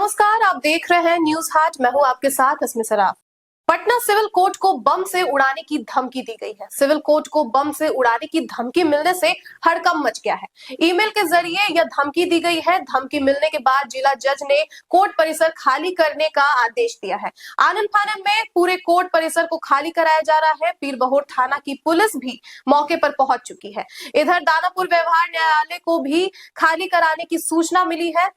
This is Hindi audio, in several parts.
नमस्कार, आप देख रहे हैं न्यूज हाट। मैं हूं आपके साथ अस्मी सराफ। पटना सिविल कोर्ट को बम से उड़ाने की धमकी दी गई है। सिविल कोर्ट को बम से उड़ाने की धमकी मिलने से हड़कंप मच गया है। ईमेल के जरिए यह धमकी दी गई है। धमकी मिलने के बाद जिला जज ने कोर्ट परिसर खाली करने का आदेश दिया है। आनन फानन में पूरे कोर्ट परिसर को खाली कराया जा रहा है। पीरबहोर थाना की पुलिस भी मौके पर पहुंच चुकी है। इधर दानापुर व्यवहार न्यायालय को भी खाली कराने की सूचना मिली है।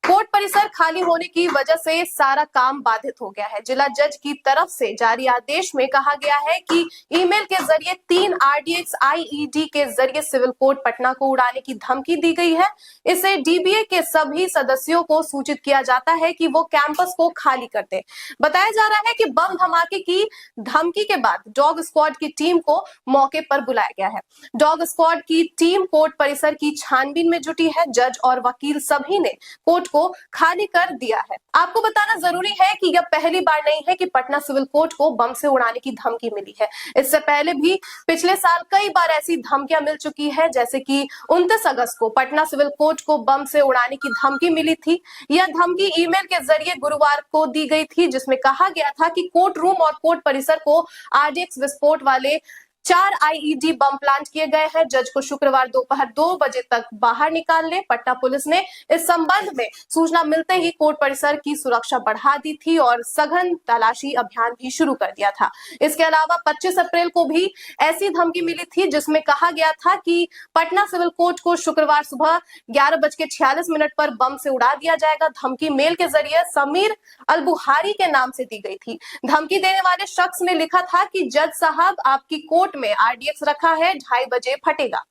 कोर्ट परिसर खाली होने की वजह से सारा काम बाधित हो गया है। जिला जज की तरफ से जारी आदेश में कहा गया है कि ईमेल के जरिए 3 RDX IED के जरिए सिविल कोर्ट पटना को उड़ाने की धमकी दी गई है। इसे DBA के सभी सदस्यों को सूचित किया जाता है कि वो कैंपस को खाली कर दे। बताया जा रहा है कि बम धमाके की धमकी के बाद डॉग स्क्वाड की टीम को मौके पर बुलाया गया है। डॉग स्क्वाड की टीम कोर्ट परिसर की छानबीन में जुटी है। जज और वकील सभी ने कोर्ट को खाली कर दिया है। आपको बताना जरूरी है कि यह पहली बार नहीं है कि पटना सिविल कोर्ट को बम से उड़ाने की धमकी मिली है। इससे पहले भी पिछले साल कई बार ऐसी धमकियां मिल चुकी है, जैसे कि 29 अगस्त को पटना सिविल कोर्ट को बम से उड़ाने की धमकी मिली थी। यह धमकी ईमेल के जरिए गुरुवार को दी गई थी, जिसमें कहा गया था कि कोर्ट रूम और कोर्ट परिसर को RDX विस्फोट वाले 4 IED बम प्लांट किए गए हैं। जज को शुक्रवार दोपहर 2 बजे तक बाहर निकाल ले। पटना पुलिस ने इस संबंध में सूचना मिलते ही कोर्ट परिसर की सुरक्षा बढ़ा दी थी और सघन तलाशी अभियान भी शुरू कर दिया था। इसके अलावा 25 अप्रैल को भी ऐसी धमकी मिली थी, जिसमें कहा गया था कि पटना सिविल कोर्ट को शुक्रवार सुबह 11:46 पर बम से उड़ा दिया जाएगा। धमकी मेल के जरिए समीर अलबुहारी के नाम से दी गई थी। धमकी देने वाले शख्स ने लिखा था कि जज साहब, आपकी कोर्ट में RDX रखा है, 2:30 बजे फटेगा।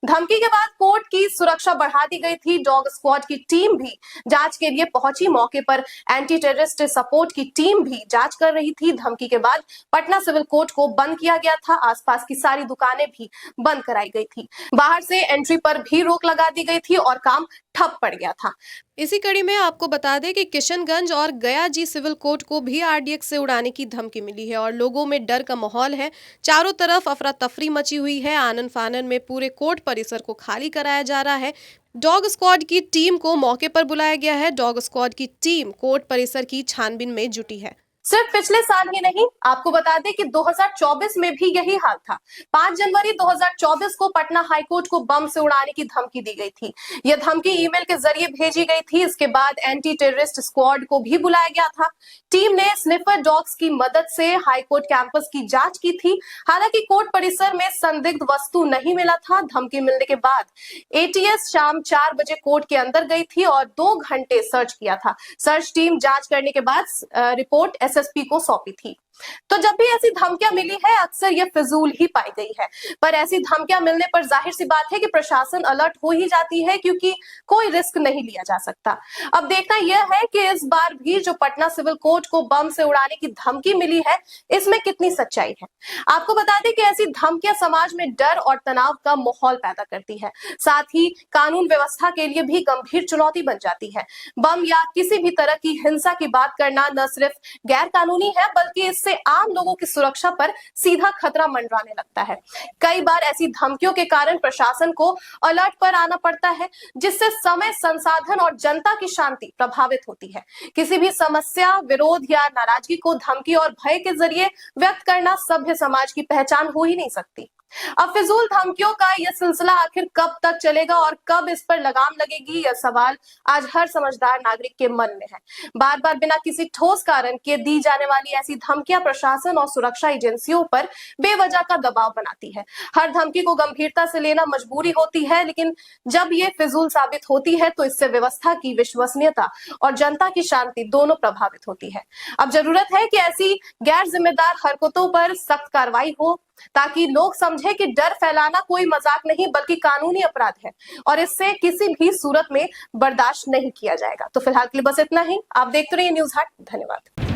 धमकी के बाद कोर्ट की सुरक्षा बढ़ा दी गई थी। डॉग स्क्वाड की टीम भी जांच के लिए पहुंची। मौके पर एंटी टेररिस्ट सपोर्ट की टीम भी जांच कर रही थी। धमकी के बाद पटना सिविल कोर्ट को बंद किया गया था। आसपास की सारी दुकानें भी बंद कराई गई थी। बाहर से एंट्री पर भी रोक लगा दी गई थी और काम ठप पड़ गया था। इसी कड़ी में आपको बता दें कि किशनगंज और गया जी सिविल कोर्ट को भी RDX से उड़ाने की धमकी मिली है और लोगों में डर का माहौल है। चारों तरफ अफरा तफरी मची हुई है। आनन फानन में पूरे कोर्ट परिसर को खाली कराया जा रहा है। डॉग स्क्वाड की टीम को मौके पर बुलाया गया है। डॉग स्क्वाड की टीम कोर्ट परिसर की छानबीन में जुटी है। सिर्फ पिछले साल ही नहीं, आपको बता दें कि 2024 में भी यही हाल था। 5 जनवरी 2024 को पटना हाईकोर्ट को बम से उड़ाने की धमकी दी गई थी। यह धमकी ईमेल के जरिए भेजी गई थी। इसके बाद एंटी टेररिस्ट स्क्वाड को भी बुलाया गया था। टीम ने स्निफर डॉग्स की मदद से हाईकोर्ट कैंपस की जांच की थी। हालांकि कोर्ट परिसर में संदिग्ध वस्तु नहीं मिला था। धमकी मिलने के बाद ATS शाम 4 बजे कोर्ट के अंदर गई थी और 2 घंटे सर्च किया था। सर्च टीम जांच करने के बाद रिपोर्ट SSP को सौंपी थी। तो जब भी ऐसी धमकियां मिली है, अक्सर ये फिजूल ही पाई गई है। पर ऐसी धमकियां मिलने पर जाहिर सी बात है कि प्रशासन अलर्ट हो ही जाती है, क्योंकि कोई रिस्क नहीं लिया जा सकता। अब देखना यह है कि इस बार भी जो पटना सिविल कोर्ट को बम से उड़ाने की धमकी मिली है, इसमें कितनी सच्चाई है। आपको बता दें कि ऐसी धमकियां समाज में डर और तनाव का माहौल पैदा करती है, साथ ही कानून व्यवस्था के लिए भी गंभीर चुनौती बन जाती है। बम या किसी भी तरह की हिंसा की बात करना न सिर्फ गैर कानूनी है, बल्कि से आम लोगों की सुरक्षा पर सीधा खतरा मंडराने लगता है। कई बार ऐसी धमकियों के कारण प्रशासन को अलर्ट पर आना पड़ता है, जिससे समय, संसाधन और जनता की शांति प्रभावित होती है। किसी भी समस्या, विरोध या नाराजगी को धमकी और भय के जरिए व्यक्त करना सभ्य समाज की पहचान हो ही नहीं सकती। अब फिजूल धमकियों का यह सिलसिला आखिर कब तक चलेगा और कब इस पर लगाम लगेगी, यह सवाल आज हर समझदार नागरिक के मन में है। बार बार बिना किसी ठोस कारण के दी जाने वाली ऐसी धमकियां प्रशासन और सुरक्षा एजेंसियों पर बेवजह का दबाव बनाती है। हर धमकी को गंभीरता से लेना मजबूरी होती है, लेकिन जब ये फिजूल साबित होती है तो इससे व्यवस्था की विश्वसनीयता और जनता की शांति दोनों प्रभावित होती है। अब जरूरत है कि ऐसी गैर जिम्मेदार हरकतों पर सख्त कार्रवाई हो, ताकि लोग समझे कि डर फैलाना कोई मजाक नहीं बल्कि कानूनी अपराध है और इससे किसी भी सूरत में बर्दाश्त नहीं किया जाएगा। तो फिलहाल के लिए बस इतना ही। आप देखते रहिए न्यूज हाट। धन्यवाद।